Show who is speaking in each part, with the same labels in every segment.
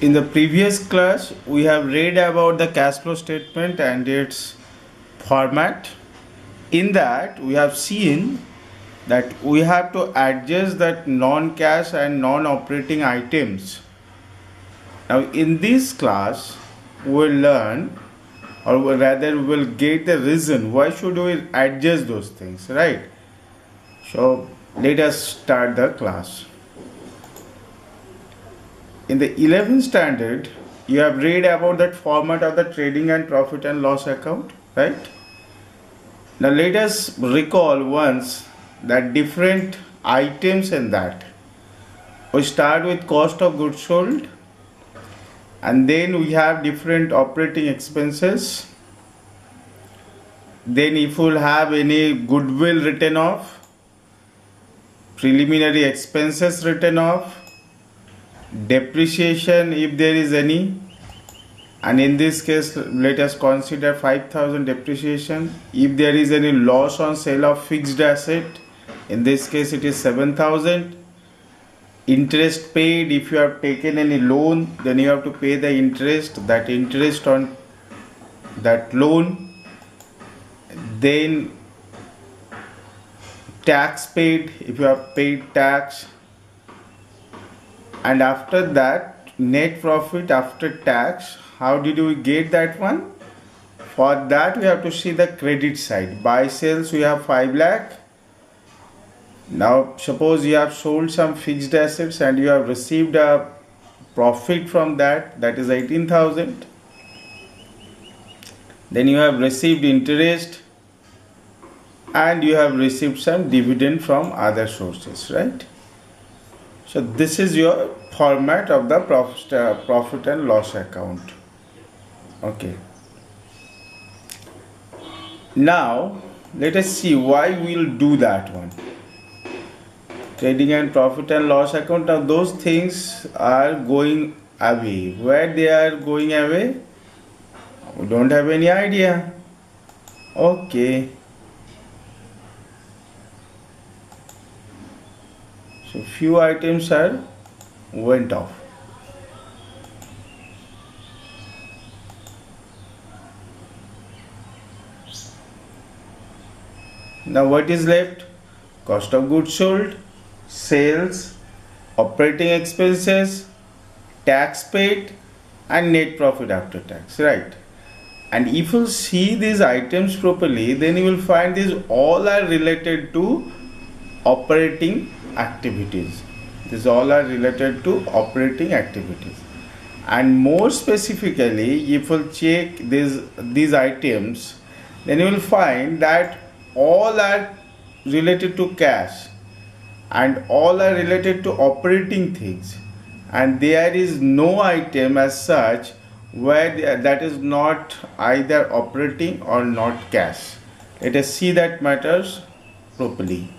Speaker 1: In the previous class, we have read about the cash flow statement and its format. In that, we have seen that we have to adjust that non-cash and non-operating items. Now, in this class, we will learn, or rather, we will get the reason why should we adjust those things, right? So, let us start the class. In the 11th standard, you have read about that format of the trading and profit and loss account, right? Now let us recall once that different items in that. We start with cost of goods sold, and then we have different operating expenses. Then if we'll have any goodwill written off, preliminary expenses written off, depreciation if there is any, and in this case let us consider 5,000 depreciation. If there is any loss on sale of fixed asset, in this case it is 7,000. Interest paid, if you have taken any loan, then you have to pay the interest, that interest on that loan. Then tax paid, if you have paid tax. And after that, net profit after tax. How did we get that one? For that, we have to see the credit side. Buy sales, we have 5 lakh. Now, suppose you have sold some fixed assets and you have received a profit from that, that is 18,000. Then you have received interest and you have received some dividend from other sources, right? So this is your format of the profit and loss account. Okay. Now let us see why we will do that one. Trading and profit and loss account. Now those things are going away. Where they are going away? We don't have any idea. Okay. So few items are went off. Now what is left? Cost of goods sold, sales, operating expenses, tax paid, and net profit after tax, right? And if you see these items properly, then you will find these all are related to operating activities. These all are related to operating activities. And more specifically, if you check these items, then you will find that all are related to cash and all are related to operating things, and there is no item as such where that is not either operating or not cash. Let us see that matters properly.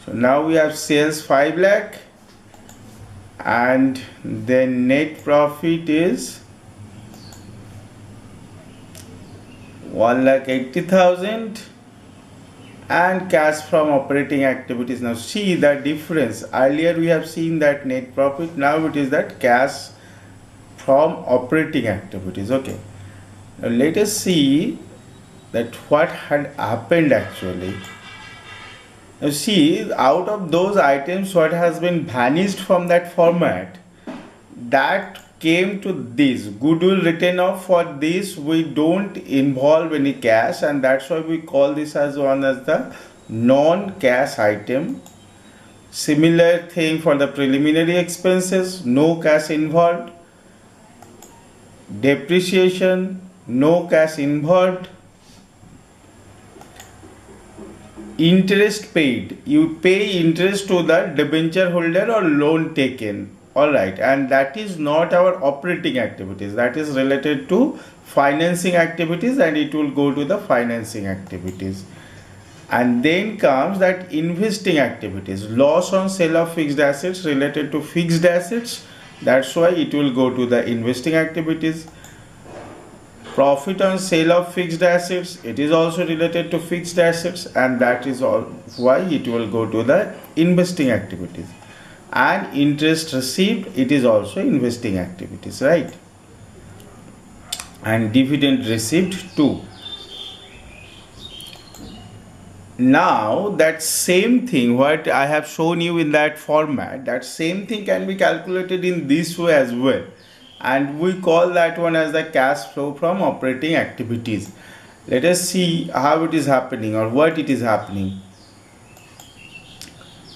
Speaker 1: So now we have sales 5 lakh and then net profit is 1,80,000 and cash from operating activities. Now see the difference. Earlier we have seen that net profit, now it is that cash from operating activities. Okay. Now let us see that what had happened actually. Now see, out of those items what has been vanished from that format, that came to this goodwill written off. For this we don't involve any cash, and that's why we call this as one as the non-cash item. Similar thing for the preliminary expenses, no cash involved. Depreciation, no cash involved. Interest paid, you pay interest to the debenture holder or loan taken, all right, and that is not our operating activities, that is related to financing activities, and it will go to the financing activities. And then comes that investing activities, loss on sale of fixed assets related to fixed assets, that's why it will go to the investing activities. Profit on sale of fixed assets, it is also related to fixed assets, and that is all why it will go to the investing activities. and interest received, it is also investing activities, right? And dividend received too. Now that same thing what I have shown you in that format, that same thing can be calculated in this way as well, and we call that one as the cash flow from operating activities. Let us see how it is happening or what it is happening.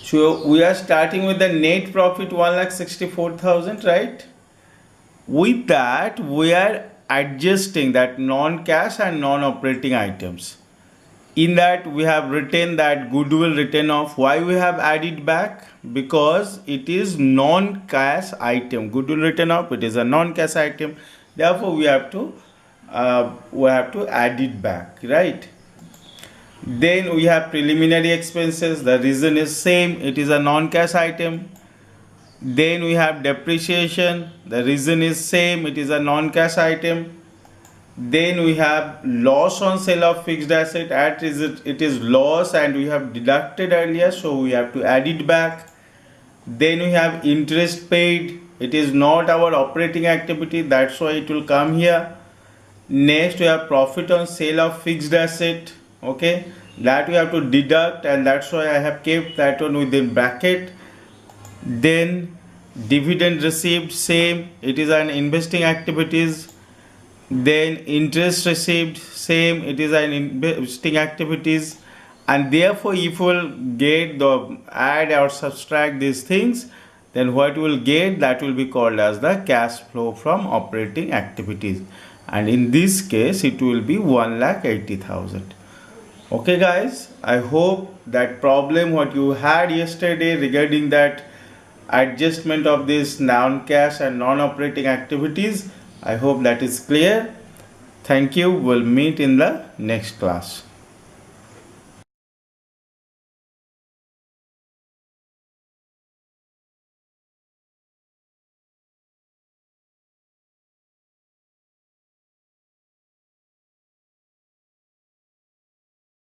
Speaker 1: So we are starting with the net profit 1,64,000, right? With that we are adjusting that non-cash and non-operating items. In that we have written that goodwill written off. Why we have added back? Because it is non-cash item. Goodwill written off, it is a non-cash item, therefore we have to add it back, right? Then we have preliminary expenses. The reason is same, it is a non-cash item. Then we have depreciation. The reason is same, it is a non-cash item. Then we have loss on sale of fixed asset. It is loss and we have deducted earlier, so we have to add it back. Then we have interest paid. It is not our operating activity, that's why it will come here. Next we have profit on sale of fixed asset, okay, that we have to deduct, and that's why I have kept that one within bracket. Then dividend received, same, it is an investing activities. Then interest received, same, it is an investing activities. And therefore if we will get the add or subtract these things, then what we will get, that will be called as the cash flow from operating activities, and in this case it will be 1,80,000. Okay guys, I hope that problem what you had yesterday regarding that adjustment of this non-cash and non-operating activities, I hope that is clear. Thank you. We'll meet in the next class.